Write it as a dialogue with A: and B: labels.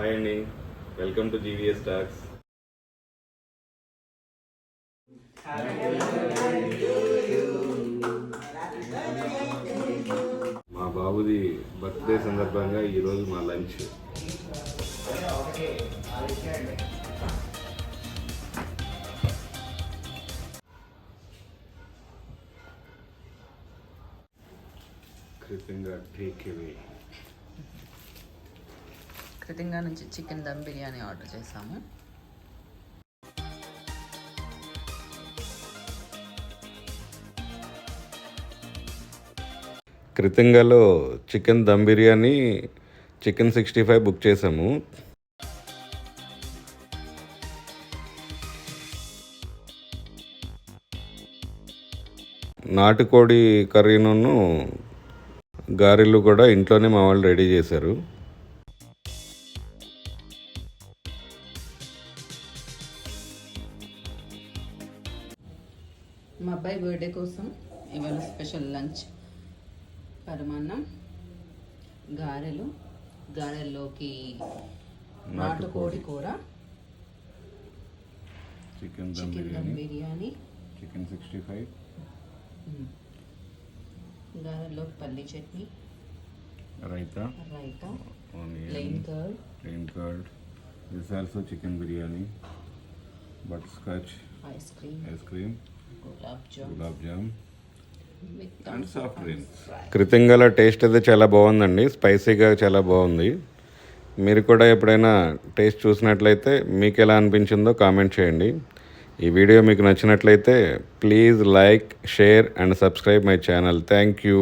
A: Hi అండి, welcome to GVS talks. మా బాబుది బర్త్డే సందర్భంగా ఈరోజు మా లంచ్.
B: కృతంగా నుంచి చికెన్ దమ్ బిర్యానీ ఆర్డర్ చేసాము.
A: కృతంగాలో chicken dum biryani, chicken 65 book చేసాము. నాటుకోడి కర్రీను గారెలు కూడా ఇంట్లోనే మా వాళ్ళు రెడీ చేశారు.
B: మా అబ్బాయి బర్త్డే కోసం ఇవాళ స్పెషల్ లంచ్ పరమాన్నం, గారెల్లోకి నాటుకోడి కూర,
A: చికెన్ దమ్
B: బిర్యానీ,
A: చికెన్ 65,
B: గారెల్లోకి పల్లీ chutney,
A: raita,
B: plain
A: curd, this also chicken biryani, butter scotch, ice cream, gulab jam and soft drinks. కృతంగాల టేస్ట్ అయితే చాలా బాగుందండి, స్పైసీగా చాలా బాగుంది. మీరు కూడా ఎప్పుడైనా టేస్ట్ చూసినట్లయితే మీకు ఎలా అనిపించిందో కామెంట్ చేయండి. ఈ వీడియో మీకు నచ్చినట్లయితే please like, share and subscribe my channel. Thank you.